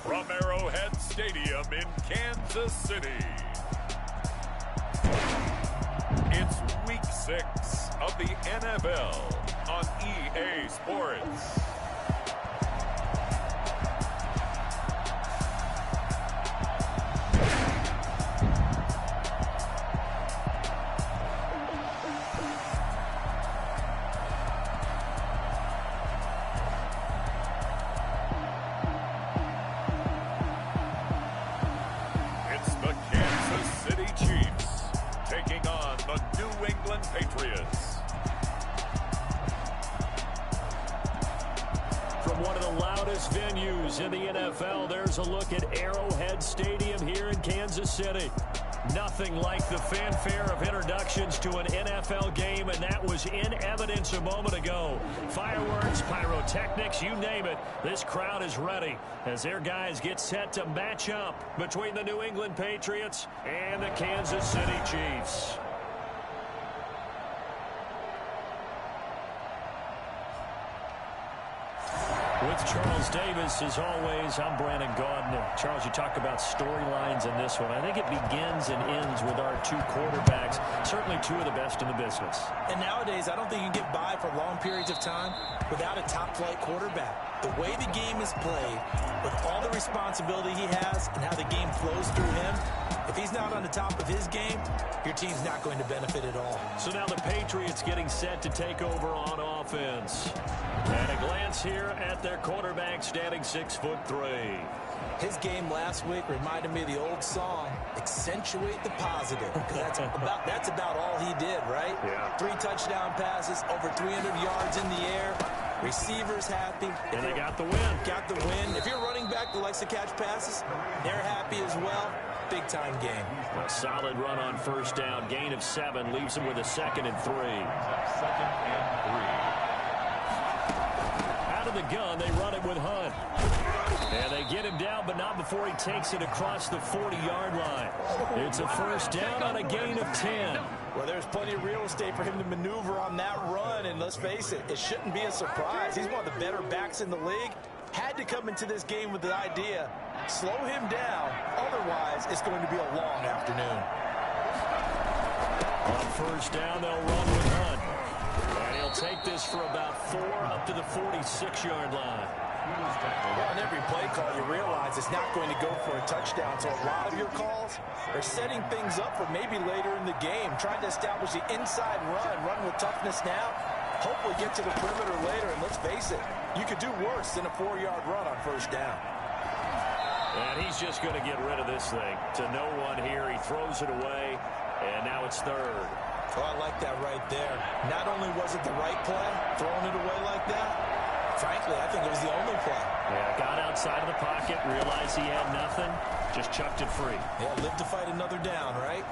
From Arrowhead Stadium in Kansas City, it's Week 6 of the NFL on EA Sports. Patriots. From one of the loudest venues in the NFL, there's a look at Arrowhead Stadium here in Kansas City. Nothing like the fanfare of introductions to an NFL game, and that was in evidence a moment ago. Fireworks, pyrotechnics, you name it. This crowd is ready as their guys get set to match up between the New England Patriots and the Kansas City Chiefs. With Charles Davis, as always, I'm Brandon Gaudin. Charles, you talk about storylines in this one. I think it begins and ends with our two quarterbacks, certainly two of the best in the business. And nowadays, I don't think you can get by for long periods of time without a top-flight quarterback. The way the game is played, with all the responsibility he has and how the game flows through him, if he's not on the top of his game, your team's not going to benefit at all. So now the Patriots getting set to take over on offense. And a glance here at their quarterback standing 6'3". His game last week reminded me of the old song, Accentuate the Positive. Because that's about all he did, right? Yeah. 3 touchdown passes, over 300 yards in the air. Receivers happy. And they got the win. Got the win. If you're a running back that likes to catch passes, they're happy as well. Big-time game. A solid run on first down. Gain of 7 leaves him with a 2nd and 3. Out of the gun, they run it with Hunt. And they get him down, but not before he takes it across the 40-yard line. It's a first down on a gain of 10. Well, there's plenty of real estate for him to maneuver on that run, and let's face it, it shouldn't be a surprise. He's one of the better backs in the league. Had to come into this game with the idea, slow him down, otherwise it's going to be a long afternoon. On first down, they'll run with Hunt. And he'll take this for about 4 up to the 46-yard line. Well, on every play call, you realize it's not going to go for a touchdown. So a lot of your calls are setting things up for maybe later in the game, trying to establish the inside run with toughness now. Hopefully get to the perimeter later, and let's face it, you could do worse than a 4-yard run on first down. And he's just going to get rid of this thing. To no one here, he throws it away, and now it's 3rd. Oh, I like that right there. Not only was it the right play, throwing it away like that, frankly, I think it was the only play. Yeah, got outside of the pocket, realized he had nothing, just chucked it free. Yeah, live to fight another down, right?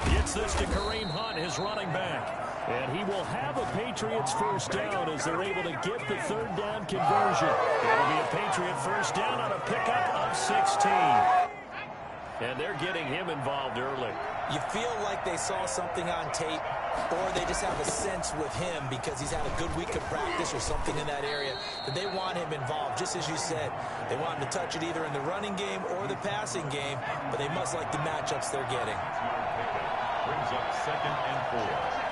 Gets this to Kareem Hunt, his running back. And he will have a Patriots first down as they're able to get the 3rd down conversion. It'll be a Patriot first down on a pickup of 16. And they're getting him involved early. You feel like they saw something on tape, or they just have a sense with him because he's had a good week of practice or something in that area that they want him involved. Just as you said, they want him to touch it either in the running game or the passing game, but they must like the matchups they're getting. Brings up 2nd and 4.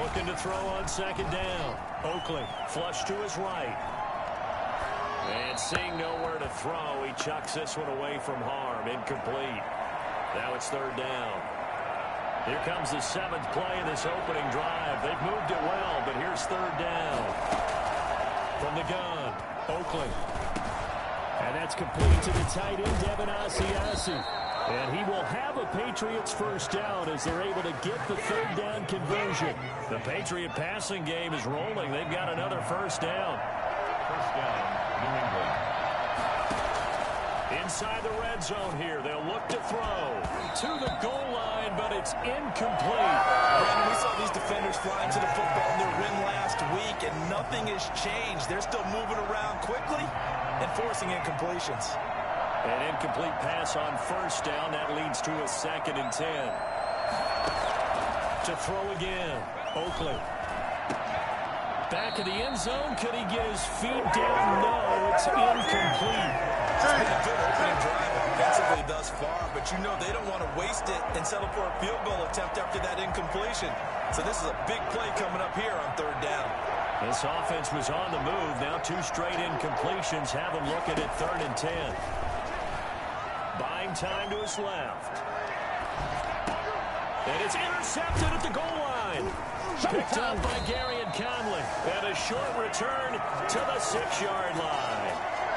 Looking to throw on 2nd down. Oakley flush to his right. And seeing nowhere to throw, he chucks this one away from harm. Incomplete. Now it's 3rd down. Here comes the 7th play of this opening drive. They've moved it well, but here's 3rd down. From the gun, Oakley. And that's complete to the tight end, Devin Asiasi. And he will have a Patriots first down as they're able to get the 3rd down conversion. The Patriot passing game is rolling. They've got another first down. First down, New England. Inside the red zone here. They'll look to throw to the goal line, but it's incomplete. Brandon, we saw these defenders flying to the football in their win last week, and nothing has changed. They're still moving around quickly and forcing incompletions. An incomplete pass on first down. That leads to a 2nd and 10. To throw again. Oakley. Back of the end zone. Could he get his feet down? No, it's incomplete. but you know they don't want to waste it and settle for a field goal attempt after that incompletion. So this is a big play coming up here on third down. This offense was on the move. Now 2 straight incompletions have them looking at 3rd and 10. Buying time to his left. And it's intercepted at the goal line. Picked up by Gary and Conley. And a short return to the 6-yard line.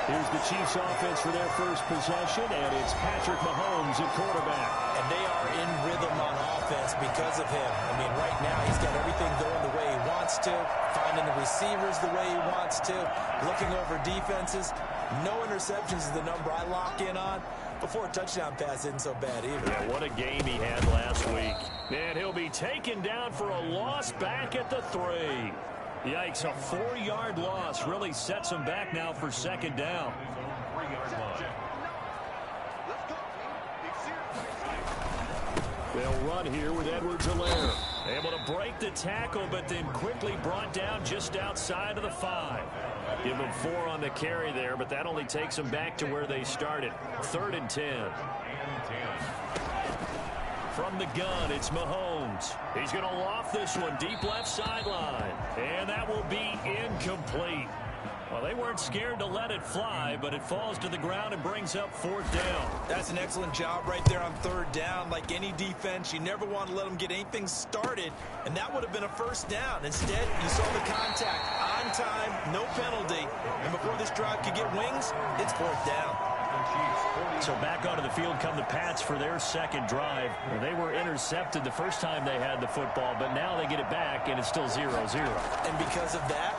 Here's the Chiefs offense for their first possession, and it's Patrick Mahomes at quarterback. And they are in rhythm on offense because of him. I mean, right now he's got everything going the way he wants to, finding the receivers the way he wants to, looking over defenses. No interceptions is the number I lock in on. Before a touchdown pass isn't so bad either. Yeah, what a game he had last week. And he'll be taken down for a loss back at the 3. Yikes, a 4-yard loss really sets him back now for 2nd down. They'll run here with Edwards-Helaire. Able to break the tackle, but then quickly brought down just outside of the 5. Give him 4 on the carry there, but that only takes them back to where they started. 3rd and 10. From the gun, it's Mahomes. He's going to loft this one deep left sideline. And that will be incomplete. Well, they weren't scared to let it fly, but it falls to the ground and brings up 4th down. That's an excellent job right there on 3rd down. Like any defense, you never want to let them get anything started, and that would have been a 1st down. Instead, you saw the contact on time, no penalty, and before this drive could get wings, it's 4th down. So back onto the field come the Pats for their 2nd drive. They were intercepted the first time they had the football, but now they get it back, and it's still 0-0. And because of that,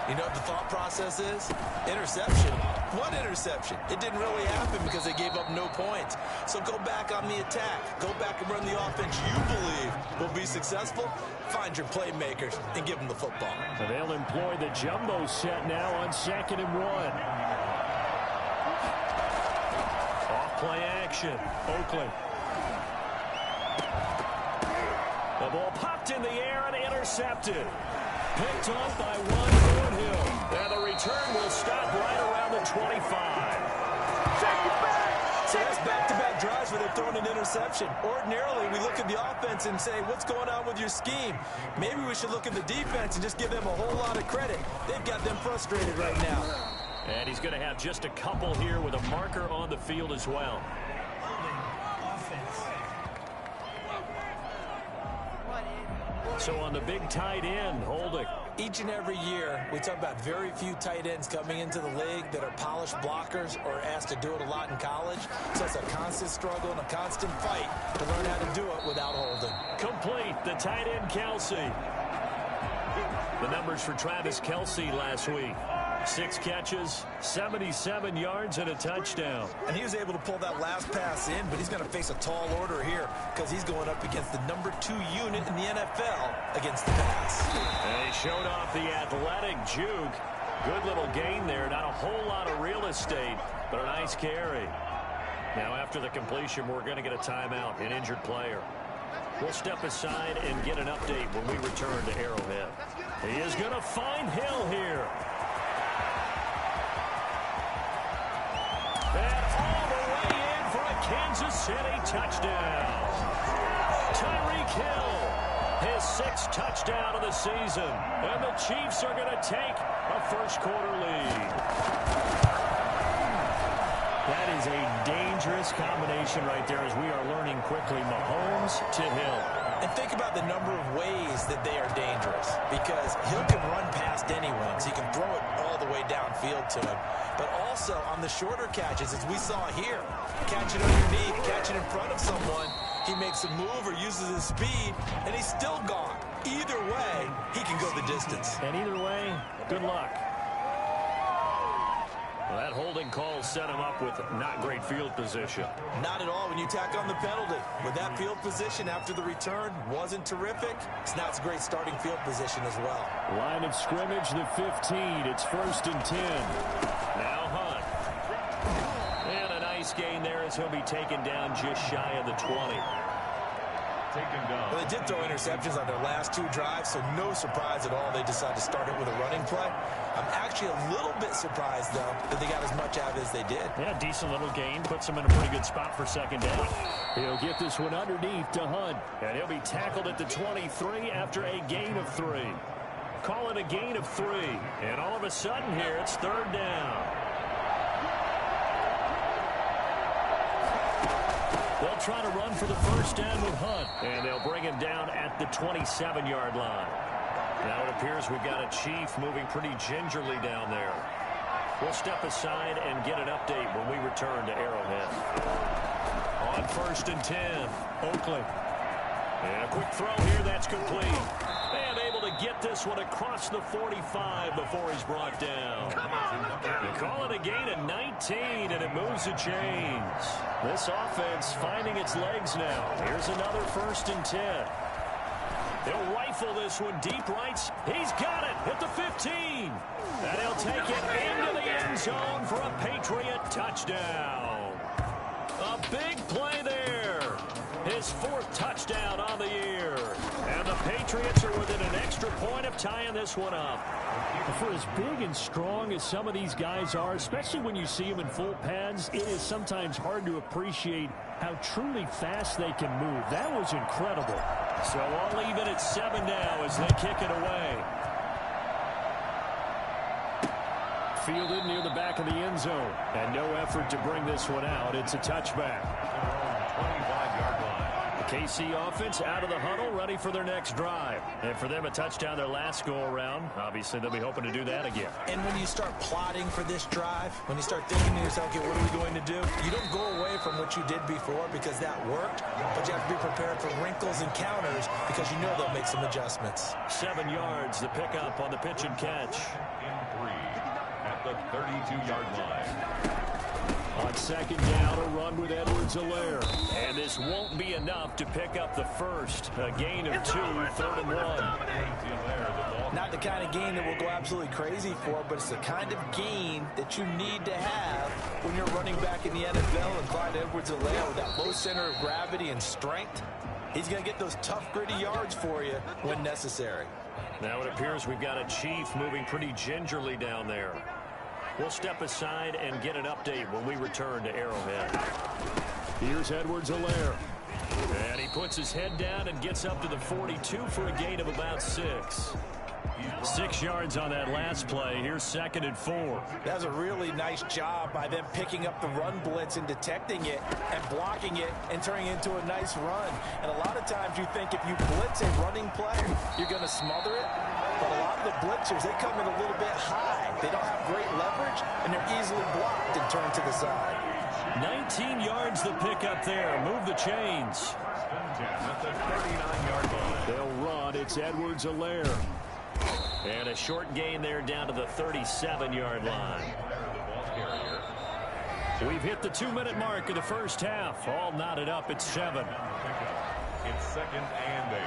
you know what the thought process is? Interception. What interception? It didn't really happen because they gave up no points. So go back on the attack. Go back and run the offense you believe will be successful. Find your playmakers and give them the football. So they'll employ the jumbo set now on 2nd and 1. Off-play action. Oakley. The ball popped in the air and intercepted. Picked off by one Thornhill. And the return will stop right around the 25. So that's back-to-back drives where they're throwing an interception. Ordinarily, we look at the offense and say, what's going on with your scheme? Maybe we should look at the defense and just give them a whole lot of credit. They've got them frustrated right now. And he's going to have just a couple here with a marker on the field as well. So on the big tight end, holding. Each and every year, we talk about very few tight ends coming into the league that are polished blockers or asked to do it a lot in college. So it's a constant struggle and a constant fight to learn how to do it without holding. Complete, the tight end, Kelsey. The numbers for Travis Kelsey last week. 6 catches, 77 yards, and a touchdown. And he was able to pull that last pass in, but he's going to face a tall order here because he's going up against the #2 unit in the NFL against the pass. And he showed off the athletic juke. Good little gain there. Not a whole lot of real estate, but a nice carry. Now, after the completion, we're going to get a timeout, an injured player. We'll step aside and get an update when we return to Arrowhead. He is going to find Hill here. And all the way in for a Kansas City touchdown. Tyreek Hill, his 6th touchdown of the season. And the Chiefs are going to take a first-quarter lead. That is a dangerous combination right there as we are learning quickly. Mahomes to Hill. And think about the number of ways that they are dangerous, because Hill can run past anyone, so you can throw it all the way downfield to him. But also on the shorter catches, as we saw here, catch it underneath, catch it in front of someone, he makes a move or uses his speed, and he's still gone. Either way, he can go the distance. And either way, good luck. Well, that holding call set him up with not great field position. Not at all when you tack on the penalty. With that field position after the return wasn't terrific, so now it's a great starting field position as well. Line of scrimmage, the 15. It's 1st and 10. Now Hunt. And a nice gain there as he'll be taken down just shy of the 20. taken down. Well, they did throw interceptions on their last 2 drives, so no surprise at all they decided to start it with a running play. I'm actually a little bit surprised, though, that they got as much out of it as they did. Yeah, decent little gain. Puts him in a pretty good spot for second down. He'll get this one underneath to Hunt. And he'll be tackled at the 23 after a gain of 3. Call it a gain of 3. And all of a sudden here, it's third down. They'll try to run for the first down with Hunt. And they'll bring him down at the 27-yard line. Now it appears we've got a Chief moving pretty gingerly down there. We'll step aside and get an update when we return to Arrowhead. On 1st and 10, Oakley. And a quick throw here, that's complete. And able to get this one across the 45 before he's brought down. You call it a gain of 19, and it moves the chains. This offense finding its legs now. Here's another 1st and 10. He'll rifle this one deep right. He's got it at the 15. And he'll take it into the end zone for a Patriot touchdown. A big play there. His 4th touchdown on the year. And the Patriots are within an extra point of tying this one up. For as big and strong as some of these guys are, especially when you see them in full pads, it is sometimes hard to appreciate how truly fast they can move. That was incredible. So all even at 7 now as they kick it away. Fielded near the back of the end zone. And no effort to bring this one out. It's a touchback. 25-yard line. The KC offense out of the huddle, ready for their next drive. And for them, a touchdown their last go-around. Obviously, they'll be hoping to do that again. And when you start plotting for this drive, when you start thinking to yourself, okay, what are we going to do? You don't go away from what you did before because that worked, but you have to be prepared for wrinkles and counters because you know they'll make some adjustments. 7 yards, the pickup on the pitch and catch. In 3 at the 32-yard line. On 2nd down, a run with Edwards-Helaire. And this won't be enough to pick up the first. A gain of 2, 3rd and 1. Not the kind of gain that we'll go absolutely crazy for, but it's the kind of gain that you need to have when you're running back in the NFL. And Clyde Edwards-Helaire with that low center of gravity and strength, he's going to get those tough, gritty yards for you when necessary. Now it appears we've got a Chief moving pretty gingerly down there. We'll step aside and get an update when we return to Arrowhead. Here's Edwards-Helaire. And he puts his head down and gets up to the 42 for a gain of about 6. 6 yards on that last play. Here's 2nd and 4. That's a really nice job by them picking up the run blitz and detecting it and blocking it and turning it into a nice run. And a lot of times you think if you blitz a running play, you're going to smother it. But a lot of the blitzers, they come in a little bit high. They don't have great leverage, and they're easily blocked and turned to the side. 19 yards the pickup there. Move the chains. At the 39-yard line. They'll run. It's Edwards-Helaire. And a short gain there down to the 37-yard line. We've hit the 2-minute mark of the first half. All knotted up at 7. It's 2nd and 8.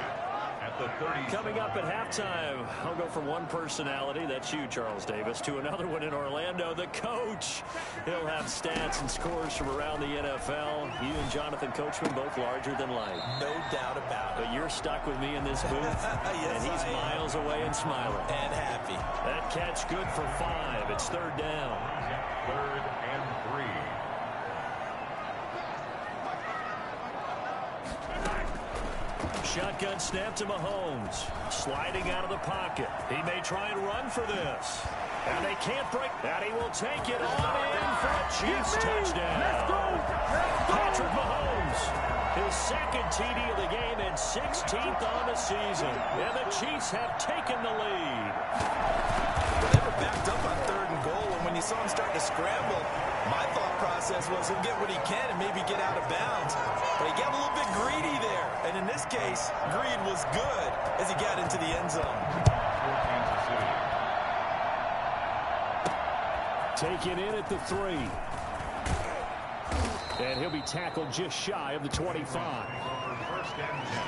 At the 30. Coming up at halftime, I'll go from one personality, that's you, Charles Davis, to another one in Orlando, the coach. He'll have stats and scores from around the NFL. You and Jonathan Coachman, both larger than life. No doubt about it. But you're stuck with me in this booth, Yes, and he's miles away and smiling. And happy. That catch good for 5. It's 3rd down. 3rd and 3. Shotgun snap to Mahomes. Sliding out of the pocket. He may try and run for this. And they can't break. And he will take it on in for a Chiefs touchdown. Let's go. Patrick Mahomes. His 2nd TD of the game and 16th on the season. And the Chiefs have taken the lead. They were backed up on 3rd and goal, and when you saw him start to scramble, my thought process was he'll get what he can and maybe get out of bounds. But he got a little bit greedy there. And in this case, greed was good as he got into the end zone. Taken in at the 3. And he'll be tackled just shy of the 25. 1st and 10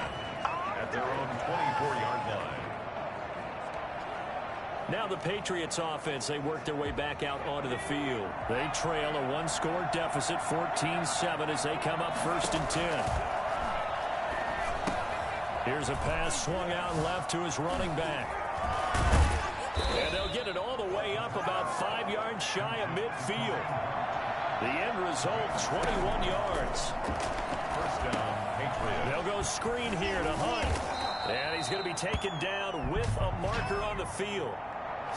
at their own 24-yard line. Now the Patriots offense, they work their way back out onto the field. They trail a 1-score deficit, 14-7, as they come up 1st and 10. Here's a pass swung out left to his running back. And they'll get it all the way up about 5 yards shy of midfield. The end result, 21 yards. First down, Patriots. They'll go screen here to Hunt. And he's going to be taken down with a marker on the field.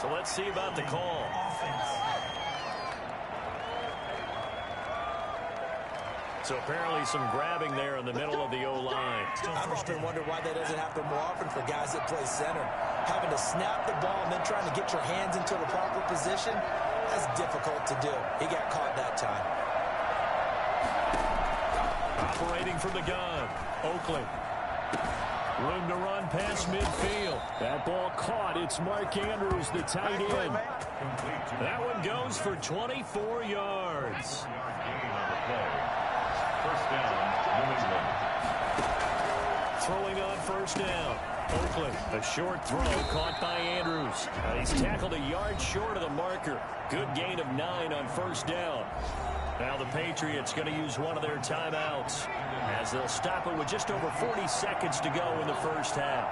So let's see about the call. So apparently some grabbing there in the middle of the O-line. I've often wondered why that doesn't happen more often for guys that play center. Having to snap the ball and then trying to get your hands into the proper position, that's difficult to do. He got caught that time. Operating from the gun, Oakley. Room to run past midfield. That ball caught. It's Mark Andrews, the tight end. That one goes for 24 yards. First down, New England. Throwing on first down. Oakley, a short throw caught by Andrews. He's tackled a yard short of the marker. Good gain of 9 on first down. Now the Patriots going to use one of their timeouts as they'll stop it with just over 40 seconds to go in the first half.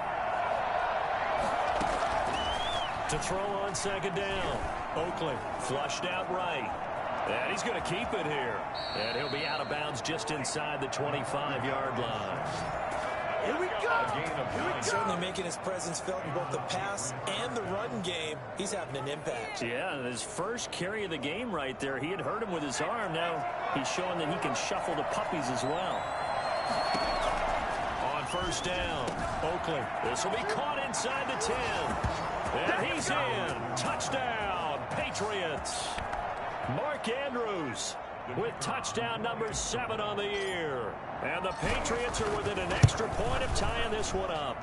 To throw on second down. Oakley flushed out right. And he's going to keep it here. And he'll be out of bounds just inside the 25-yard line. Here we go. Certainly making his presence felt in both the pass and the run game. He's having an impact. Yeah, and his first carry of the game right there, he had hurt him with his arm. Now he's showing that he can shuffle the puppies as well. On first down, Oakley. This will be caught inside the 10. And he's in. Touchdown, Patriots. Mark Andrews with touchdown number 7 on the year. And the Patriots are within an extra point of tying this one up.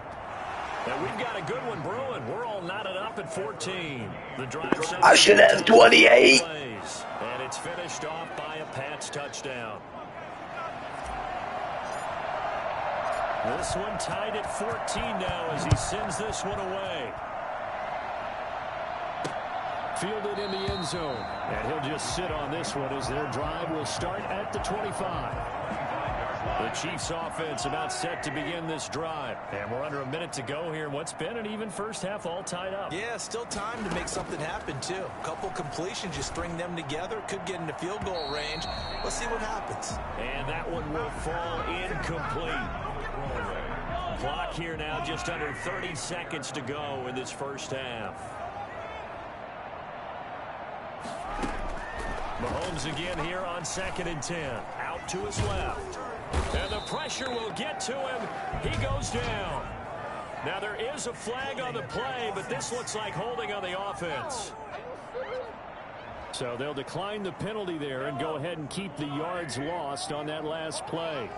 And we've got a good one brewing. We're all knotted up at 14. The drive. I should have 28. And it's finished off by a Pats touchdown. This one tied at 14 now as he sends this one away. Fielded in the end zone. And he'll just sit on this one as their drive will start at the 25. The Chiefs offense about set to begin this drive. And we're under a minute to go here in what's been an even first half all tied up. Yeah, still time to make something happen, too. A couple completions, you string them together. Could get into field goal range. Let's see what happens. And that one will fall incomplete. Clock here now just under 30 seconds to go in this first half. Mahomes again here on 2nd and 10. Out to his left. And the pressure will get to him. He goes down. Now there is a flag on the play, but this looks like holding on the offense. So they'll decline the penalty there and go ahead and keep the yards lost on that last play.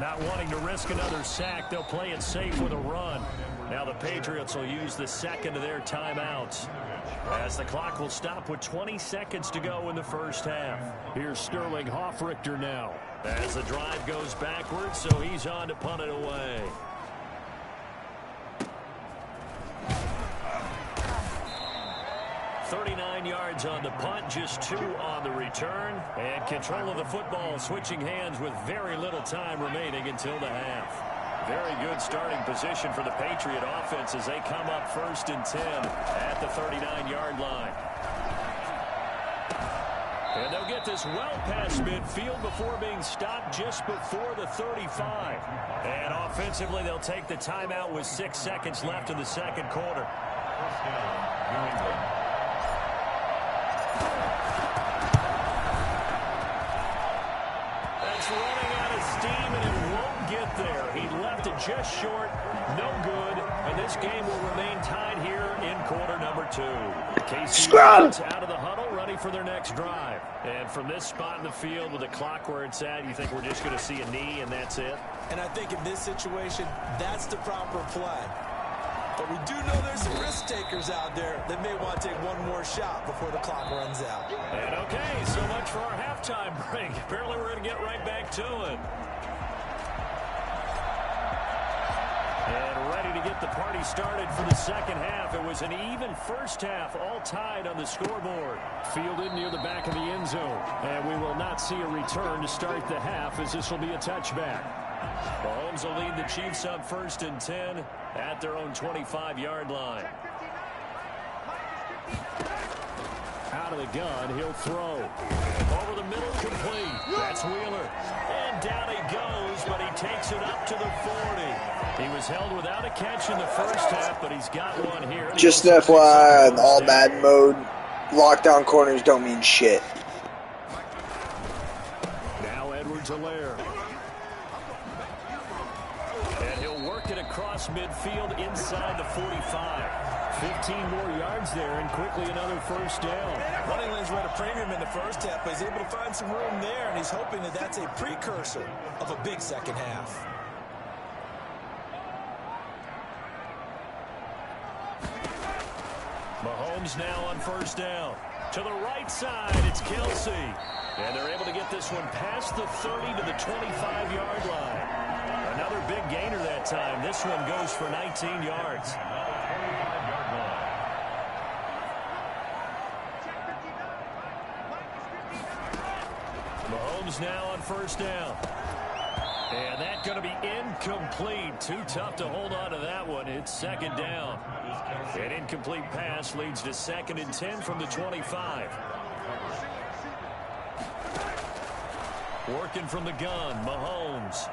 Not wanting to risk another sack, they'll play it safe with a run. Now the Patriots will use the second of their timeouts as the clock will stop with 20 seconds to go in the first half. Here's Sterling Hoffrichter now as the drive goes backwards, so he's on to punt it away. Yards on the punt, just 2 on the return, and control of the football switching hands with very little time remaining until the half. Very good starting position for the Patriot offense as they come up 1st and 10 at the 39-yard line. And they'll get this well past midfield before being stopped just before the 35. And offensively, they'll take the timeout with 6 seconds left in the second quarter. First down, New England. Running out of steam, and it won't get there. He left it just short, no good, and this game will remain tied here in quarter number 2. KC out of the huddle, ready for their next drive. And from this spot in the field with the clock where it's at, you think we're just going to see a knee and that's it? And I think in this situation, that's the proper play. But we do know there's some risk takers out there that may want to take one more shot before the clock runs out. And okay, so much for our halftime break. Apparently we're going to get right back to it. And ready to get the party started for the second half. It was an even first half, all tied on the scoreboard. Fielded near the back of the end zone. And we will not see a return to start the half, as this will be a touchback. Mahomes will lead the Chiefs up 1st and 10 at their own 25-yard line. Out of the gun, he'll throw. Over the middle, complete. That's Wheeler. And down he goes, but he takes it up to the 40. He was held without a catch in the first half, but he's got one here. Just an FYI, on all Madden mode, lockdown corners don't mean shit. Now Edwards-Helaire. And he'll work it across midfield inside the 45. 15 more yards there, and quickly another first down. Running lanes were at a premium in the first half, but he's able to find some room there, and he's hoping that that's a precursor of a big second half. Mahomes now on first down. To the right side, it's Kelsey. And they're able to get this one past the 30 to the 25-yard line. Another big gainer that time. This one goes for 19 yards. Mahomes now on first down. And that's going to be incomplete. Too tough to hold on to that one. It's second down. An incomplete pass leads to 2nd and 10 from the 25. Working from the gun, Mahomes.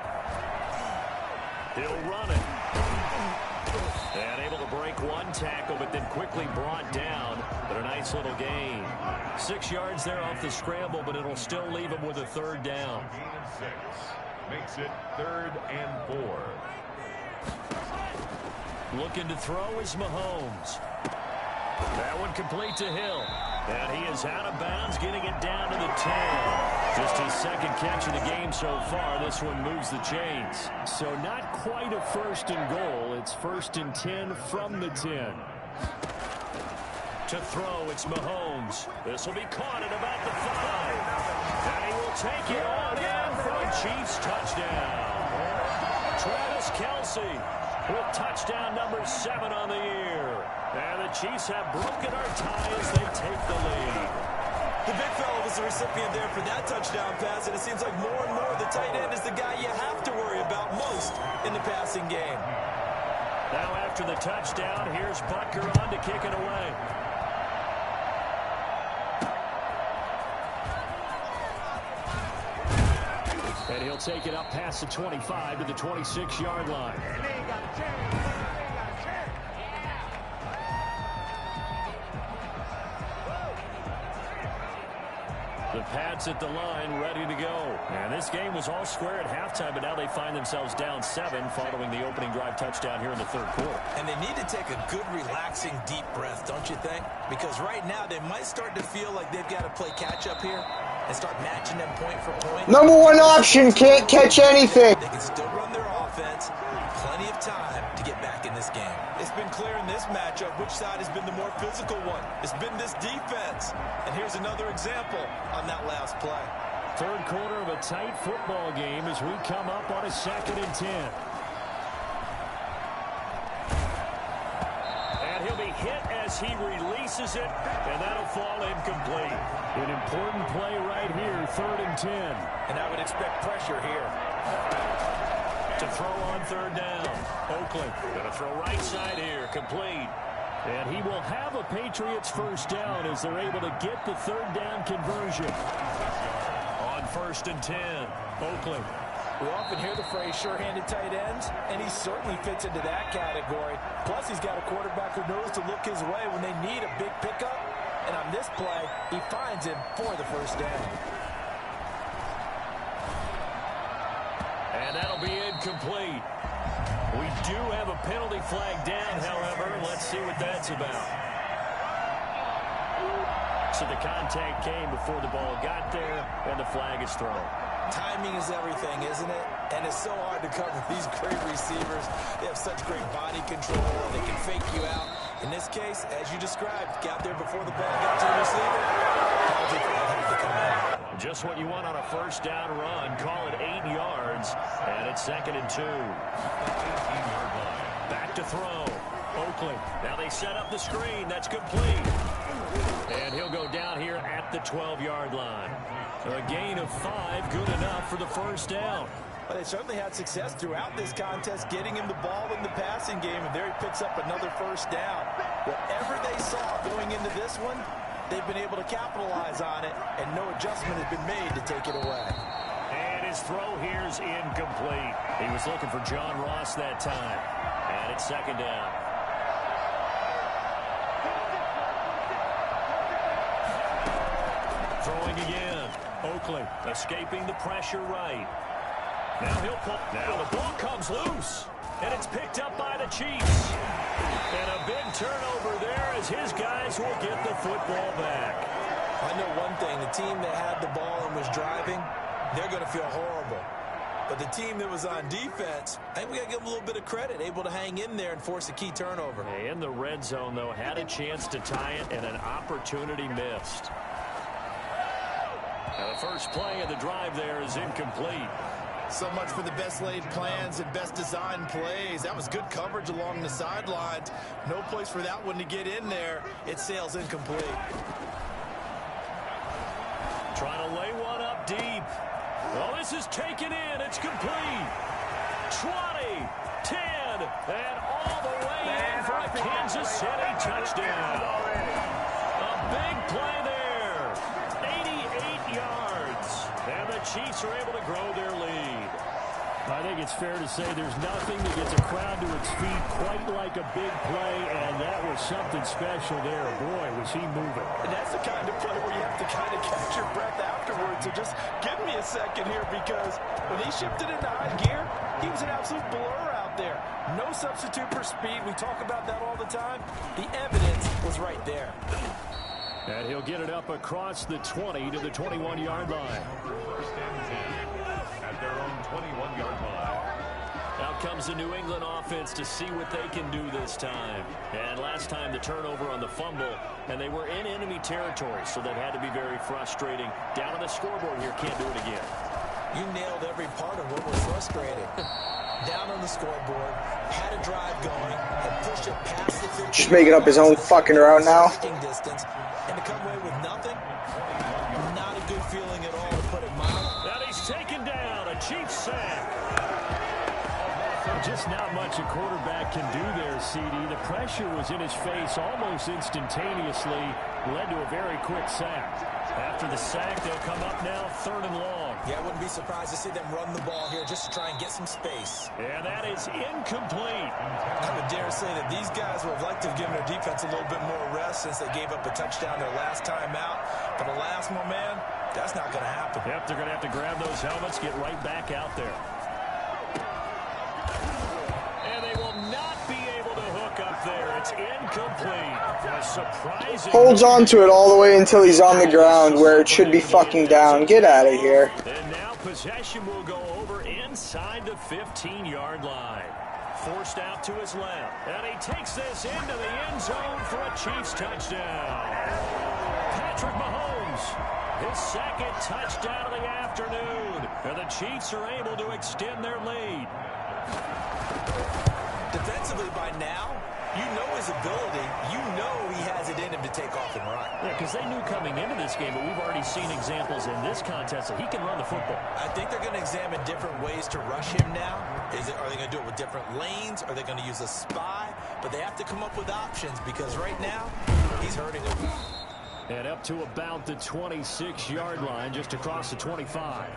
He'll run it. And able to break one tackle, but then quickly brought down. But a nice little gain. 6 yards there off the scramble, but it'll still leave him with a third down. Makes it 3rd and 4. Looking to throw is Mahomes. That one complete to Hill. And he is out of bounds, getting it down to the 10. Just his second catch of the game so far. This one moves the chains. So not quite a 1st and goal. It's 1st and 10 from the 10. To throw, it's Mahomes. This will be caught at about the 5. And he will take it on in for a Chiefs touchdown. Travis Kelsey with touchdown number 7 on the year. And the Chiefs have broken our tie as they take the lead. The big fella was the recipient there for that touchdown pass, and it seems like more and more the tight end is the guy you have to worry about most in the passing game. Now after the touchdown, here's Butker on to kick it away. And he'll take it up past the 25 to the 26-yard line. The Pats at the line, ready to go. And this game was all square at halftime, but now they find themselves down 7 following the opening drive touchdown here in the 3rd quarter. And they need to take a good, relaxing, deep breath, don't you think? Because right now they might start to feel like they've got to play catch-up here and start matching them point for point. Number 1 option, can't catch anything. They can still run their offense. Plenty of time to get back in this game. It's been clear in this matchup which side has been the more physical one. It's been this defense. And here's another example on that last play. 3rd quarter of a tight football game as we come up on a 2nd and 10. And he'll be hit as he releases it, and that'll fall incomplete. An important play right here, 3rd and 10. And I would expect pressure here. To throw on 3rd down. Oakley going to throw right side here, complete. And he will have a Patriots first down as they're able to get the 3rd down conversion. On 1st and 10, Oakley. We often hear the phrase sure-handed tight ends, and he certainly fits into that category. Plus, he's got a quarterback who knows to look his way when they need a big pickup. And on this play, he finds him for the first down. And that'll be incomplete. We do have a penalty flag down, however. Let's see what that's about. So the contact came before the ball got there, and the flag is thrown. Timing is everything, isn't it? And it's so hard to cover these great receivers. They have such great body control. They can fake you out. In this case, as you described, got there before the ball got to the receiver. Penalty flag had to come out. Just what you want on a first down run. Call it 8 yards, and it's 2nd and 2. Back to throw. Oakley. Now they set up the screen. That's complete. And he'll go down here at the 12-yard line. A gain of 5, good enough for the first down. Well, they certainly had success throughout this contest getting him the ball in the passing game, and there he picks up another first down. Whatever they saw going into this one, they've been able to capitalize on it, and no adjustment has been made to take it away. And his throw here's incomplete. He was looking for John Ross that time. And it's second down. Throwing again. Oakley escaping the pressure right. Now he'll pull. Now the ball comes loose. And it's picked up by the Chiefs. And a big turnover there as his guys will get the football back. I know one thing. The team that had the ball and was driving, they're going to feel horrible. But the team that was on defense, I think we got to give them a little bit of credit, able to hang in there and force a key turnover. In the red zone, though, had a chance to tie it and an opportunity missed. Now the first play of the drive there is incomplete. So much for the best laid plans and best designed plays. That was good coverage along the sidelines. No place for that one to get in there. It sails incomplete. Trying to lay one up deep. Well, this is taken in. It's complete. 20, 10, and all the way in for a Kansas City touchdown. A big play there. 88 yards. And the Chiefs are able to grow their lead. I think it's fair to say there's nothing that gets a crowd to its feet quite like a big play, and that was something special there. Boy, was he moving. And that's the kind of play where you have to kind of catch your breath afterwards. So just give me a second here, because when he shifted into high gear, he was an absolute blur out there. No substitute for speed. We talk about that all the time. The evidence was right there. And he'll get it up across the 20 to the 21-yard line. First and 10 at their own 21-yard line. Out comes the New England offense to see what they can do this time. And last time the turnover on the fumble, and they were in enemy territory, so that had to be very frustrating. Down on the scoreboard here, can't do it again. You nailed every part of what was frustrating. Down on the scoreboard, had a drive going, and pushed it past the 50. Just making up his own fucking route now. Distance, and to come away with nothing, not a good feeling at all, to put it mildly. And he's taken down, a Chiefs sack. Just not much a quarterback can do there, CD. The pressure was in his face almost instantaneously, led to a very quick sack. After the sack, they'll come up now 3rd and long. Yeah, I wouldn't be surprised to see them run the ball here just to try and get some space. And that is incomplete. I would dare say that these guys would have liked to have given their defense a little bit more rest since they gave up a touchdown their last time out. But alas, my man, that's not going to happen. Yep, they're going to have to grab those helmets, get right back out there. And they will not be able to hook up there. It's incomplete. A surprising. Holds on to it all the way until he's on the ground where it should be fucking down. Get out of here. And now possession will go over inside the 15-yard line. Forced out to his left. And he takes this into the end zone for a Chiefs touchdown. Patrick Mahomes, his second touchdown of the afternoon. And the Chiefs are able to extend their lead. Defensively by now, you know his ability. You know he has it in him to take off and run. Yeah, because they knew coming into this game, but we've already seen examples in this contest that he can run the football. I think they're going to examine different ways to rush him now. Are they going to do it with different lanes? Are they going to use a spy? But they have to come up with options, because right now, he's hurting them. And up to about the 26-yard line, just across the 25.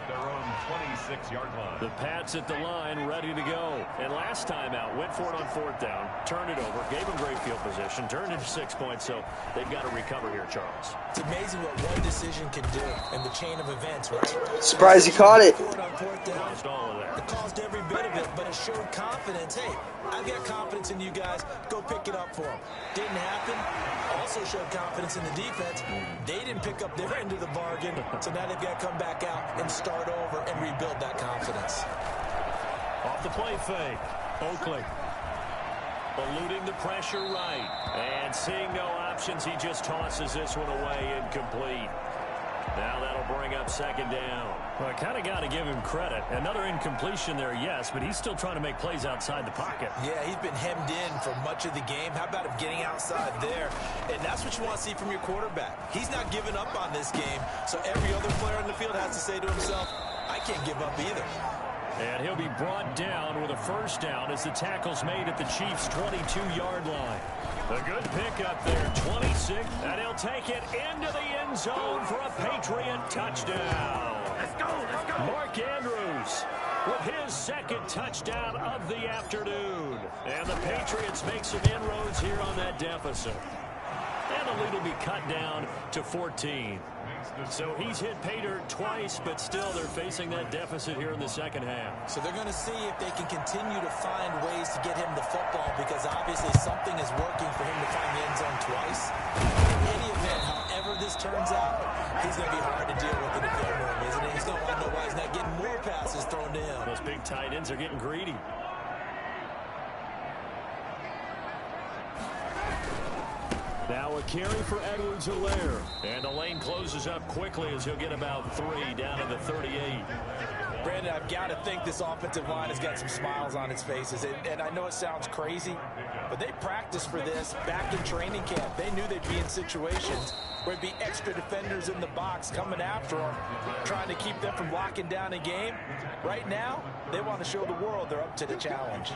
Their own 26-yard line. The Pats at the line, ready to go. And last time out, went for it on 4th down, turned it over, gave them great field position, turned into 6 points, so they've got to recover here, Charles. It's amazing what one decision can do in the chain of events, right? Surprised he caught it. Caused all of that. It caused every bit of it, but it showed confidence. Hey, I've got confidence in you guys. Go pick it up for them. Didn't happen. Also showed confidence in the defense. They didn't pick up their end of the bargain, so now they've got to come back out and start over and rebuild that confidence. Off the play fake. Oakley eluding the pressure right. And seeing no options, he just tosses this one away incomplete. Now that'll bring up second down. Well, I kind of got to give him credit. Another incompletion there, yes, but he's still trying to make plays outside the pocket. Yeah, he's been hemmed in for much of the game. How about him getting outside there? And that's what you want to see from your quarterback. He's not giving up on this game, so every other player in the field has to say to himself, I can't give up either. And he'll be brought down with a first down as the tackle's made at the Chiefs' 22-yard line. A good pickup there, 26, and he'll take it into the end zone for a Patriot touchdown. Let's go, let's go. Mark Andrews with his second touchdown of the afternoon. And the Patriots make some inroads here on that deficit. And the lead will be cut down to 14. So he's hit Pater twice, but still they're facing that deficit here in the second half. So they're going to see if they can continue to find ways to get him the football, because obviously something is working for him to find the end zone twice. In any event, however this turns out, he's going to be hard to deal with in the film room, isn't he? He's going to want to know why he's not getting more passes thrown to him. Those big tight ends are getting greedy. Now a carry for Edwards-Helaire. And the lane closes up quickly as he'll get about 3 down to the 38. Brandon, I've got to think this offensive line has got some smiles on its faces. And I know it sounds crazy, but they practiced for this back in training camp. They knew they'd be in situations where it'd be extra defenders in the box coming after them, trying to keep them from locking down a game. Right now, they want to show the world they're up to the challenge.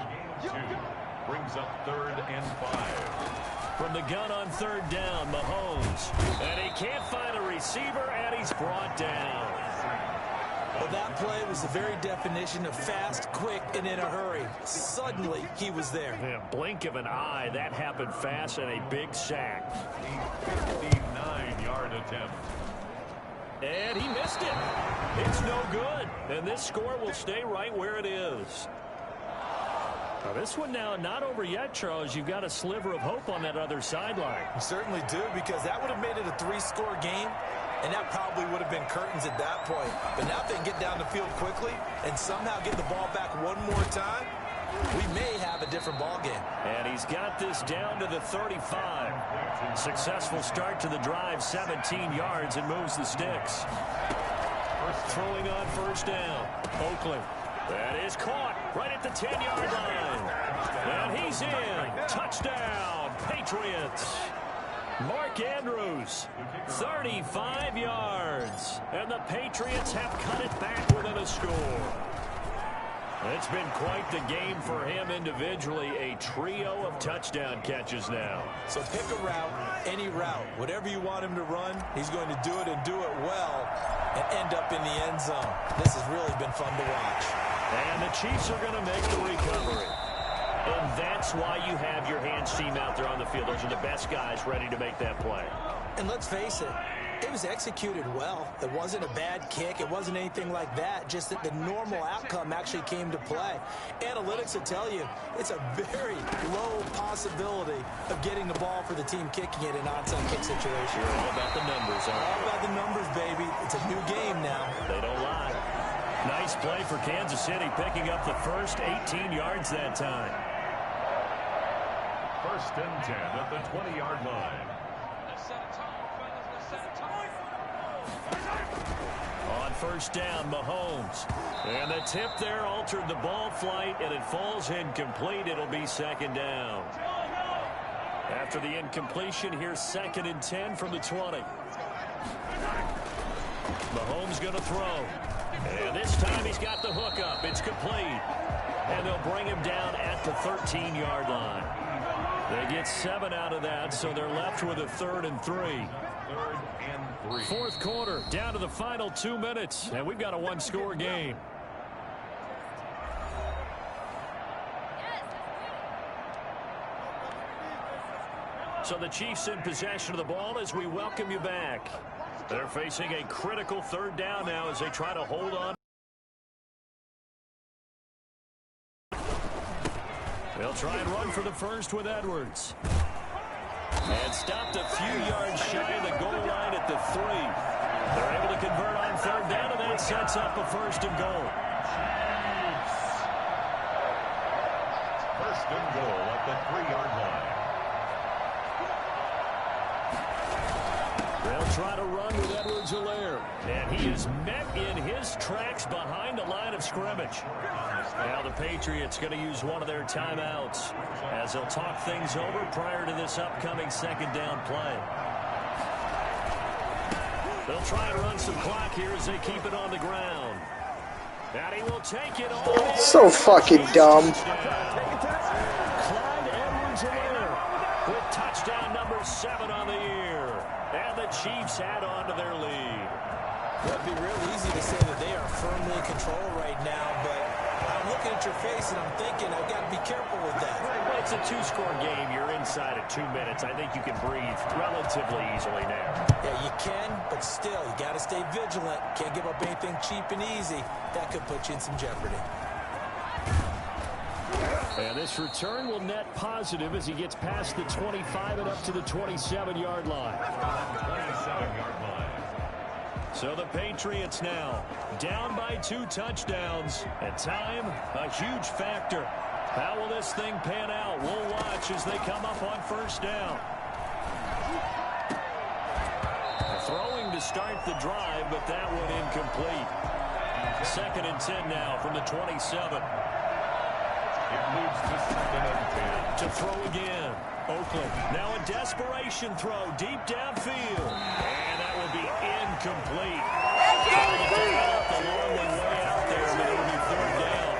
Brings up 3rd and 5. From the gun on 3rd down, Mahomes. And he can't find a receiver, and he's brought down. Well, that play was the very definition of fast, quick, and in a hurry. Suddenly, he was there. Yeah, blink of an eye, that happened fast, and a big sack. A 59-yard attempt. And he missed it. It's no good. And this score will stay right where it is. Now this one now not over yet, Charles. You've got a sliver of hope on that other sideline. You certainly do, because that would have made it a 3-score game, and that probably would have been curtains at that point. But now if they can get down the field quickly and somehow get the ball back one more time, we may have a different ball game. And he's got this down to the 35. Successful start to the drive, 17 yards, and moves the sticks. Throwing on 1st down, Oakley. That is caught right at the 10-yard line. And he's in. Touchdown, Patriots. Mark Andrews, 35 yards. And the Patriots have cut it back within a score. It's been quite the game for him individually. A trio of touchdown catches now. So pick a route, any route. Whatever you want him to run, he's going to do it and do it well and end up in the end zone. This has really been fun to watch. And the Chiefs are going to make the recovery. And that's why you have your hands team out there on the field. Those are the best guys ready to make that play. And let's face it, it was executed well. It wasn't a bad kick. It wasn't anything like that. Just that the normal outcome actually came to play. Analytics will tell you it's a very low possibility of getting the ball for the team kicking it in an onside kick situation. You're all about the numbers, aren't you? All about the numbers, baby. It's a new game now. They don't lie. Nice play for Kansas City, picking up the first 18 yards that time. 1st and 10 at the 20-yard line. On 1st down, Mahomes. And the tip there altered the ball flight, and it falls incomplete. It'll be 2nd down. After the incompletion, here's 2nd and 10 from the 20. Mahomes going to throw. And this time he's got the hook up. It's complete. And they'll bring him down at the 13-yard line. They get 7 out of that, so they're left with a 3rd and 3. 3rd and 3. 4th quarter, down to the final 2 minutes, and we've got a 1-score game. So the Chiefs in possession of the ball as we welcome you back. They're facing a critical 3rd down now as they try to hold on. They'll try and run for the first with Edwards. And stopped a few yards shy of the goal line at the 3. They're able to convert on 3rd down, and that sets up a 1st and goal. 1st and goal at the 3-yard line. They'll try to run with Edwards-Helaire. And he is met in his tracks behind the line of scrimmage. Now the Patriots going to use one of their timeouts as they'll talk things over prior to this upcoming second down play. They'll try and run some clock here as they keep it on the ground. And he will take it all. So fucking dumb. Clyde Edwards-Helaire with touchdown number 7 on the year. And the Chiefs add on to their lead. Well, it'd be real easy to say that they are firmly in control right now, but I'm looking at your face and I'm thinking I've got to be careful with that. Well, it's a 2-score game. You're inside of 2 minutes. I think you can breathe relatively easily now. Yeah, you can, but still, you got to stay vigilant. Can't give up anything cheap and easy. That could put you in some jeopardy. And this return will net positive as he gets past the 25 and up to the 27-yard line. 27-yard line. So the Patriots now down by 2 touchdowns. And time, a huge factor. How will this thing pan out? We'll watch as they come up on first down. Throwing to start the drive, but that one incomplete. 2nd and 10 now from the 27. It moves to 2nd and 10. To throw again. Oakland now a desperation throw deep downfield. And that will be incomplete. The long one way out there, but it will be 3rd down.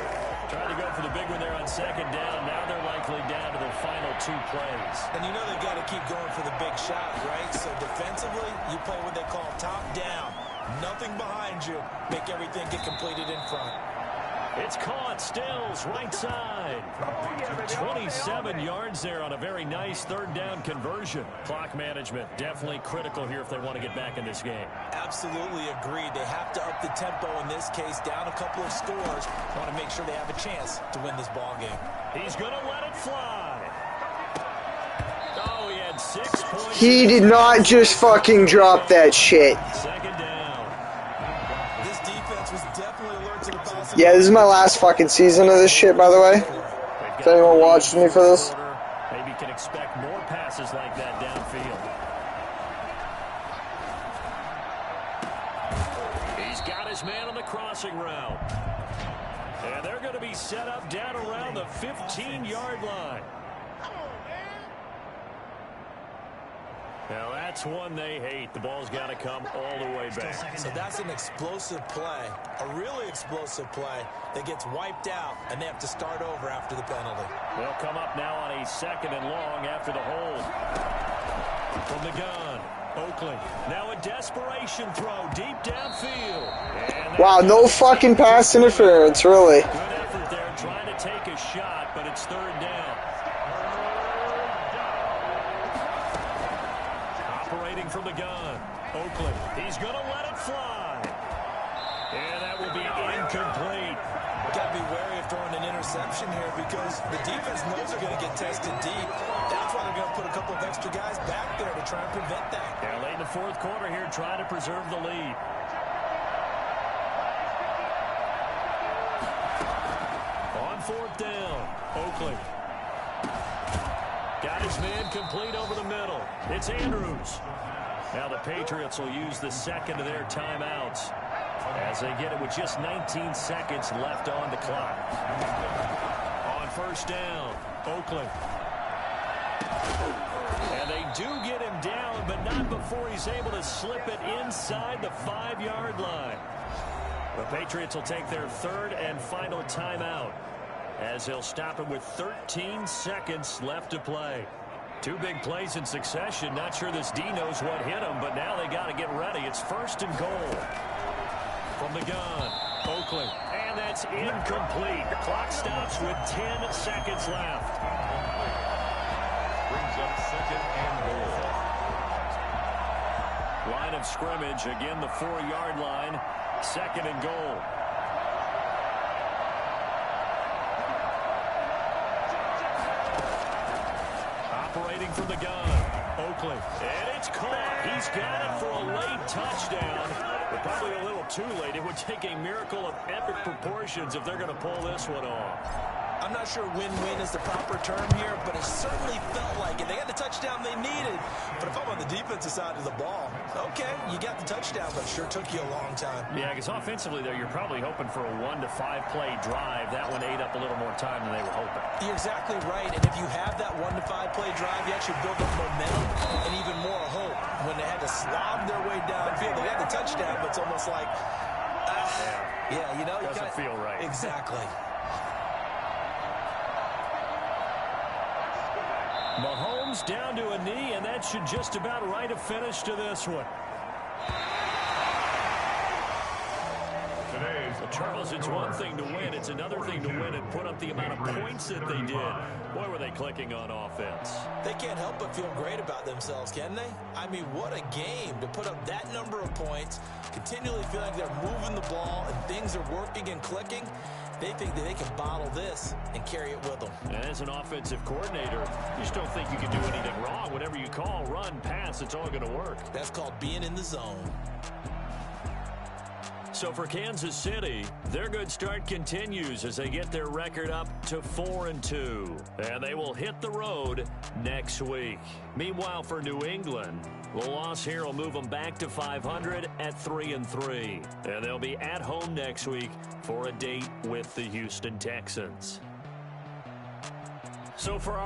Trying to go for the big one there on 2nd down. Now they're likely down to their final 2 plays. And you know they've got to keep going for the big shot, right? So defensively, you play what they call top down. Nothing behind you. Make everything get completed in front. It's caught. Stills right side. 27 yards there on a very nice 3rd down conversion. Clock management definitely critical here if they want to get back in this game. Absolutely agreed. They have to up the tempo in this case, down a couple of scores. Want to make sure they have a chance to win this ball game. He's going to let it fly. Oh, he had 6 points. He did not just fucking drop that shit. 2nd down. This defense was definitely alert to the possibility. Yeah, this is my last fucking season of this shit, by the way. If anyone watched me for this. Maybe can expect more passes like that downfield. He's got his man on the crossing route. And they're going to be set up down around the 15-yard line. Now that's one they hate. The ball's got to come all the way back. So that's an explosive play, a really explosive play that gets wiped out, and they have to start over after the penalty. They'll come up now on a 2nd and long after the hold. From the gun, Oakland. Now a desperation throw deep downfield. Wow, no fucking pass interference, really. Good effort there trying to take a shot, but it's 3rd down. Operating from the gun, Oakland. He's going to let it fly. And that will be incomplete. Got to be wary of throwing an interception here because the defense knows they're going to get tested deep. That's why they're going to put a couple of extra guys back there to try and prevent that. Yeah, late in the 4th quarter here, trying to preserve the lead. On 4th down, Oakland. Got his man complete over the middle. It's Andrews. Now the Patriots will use the 2nd of their timeouts as they get it with just 19 seconds left on the clock. On 1st down, Oakland. And they do get him down, but not before he's able to slip it inside the 5-yard line. The Patriots will take their 3rd and final timeout as they'll stop it with 13 seconds left to play. 2 big plays in succession. Not sure this D knows what hit him, but now they got to get ready. It's 1st and goal. From the gun, Oakland. And that's incomplete. The clock stops with 10 seconds left. Brings up 2nd and goal. Line of scrimmage. Again, the 4-yard line. 2nd and goal. Operating from the gun, Oakland. And it's caught. He's got it for a late touchdown. But probably a little too late. It would take a miracle of epic proportions if they're going to pull this one off. I'm not sure win-win is the proper term here, but it certainly felt like it. They got the touchdown they needed. But if I'm on the defensive side of the ball, okay, you got the touchdown, but it sure took you a long time. Yeah, because offensively there, you're probably hoping for a 1 to 5 play drive. That one ate up a little more time than they were hoping. You're exactly right. And if you have that 1 to 5 play drive, you actually build up momentum and even more hope. When they had to slob their way downfield, they had the touchdown, but it's almost like, yeah, you know, doesn't feel right. Exactly. Mahomes down to a knee, and that should just about write a finish to this one. Charles, it's one thing to win. It's another thing to win and put up the amount of points that they did. Boy, were they clicking on offense. They can't help but feel great about themselves, can they? I mean, what a game to put up that number of points, continually feel like they're moving the ball and things are working and clicking. They think that they can bottle this and carry it with them. And as an offensive coordinator, you just don't think you can do anything wrong. Whatever you call, run, pass, it's all going to work. That's called being in the zone. So for Kansas City, their good start continues as they get their record up to 4-2. And they will hit the road next week. Meanwhile, for New England, the loss here will move them back to 500 at 3-3. And they'll be at home next week for a date with the Houston Texans. So for our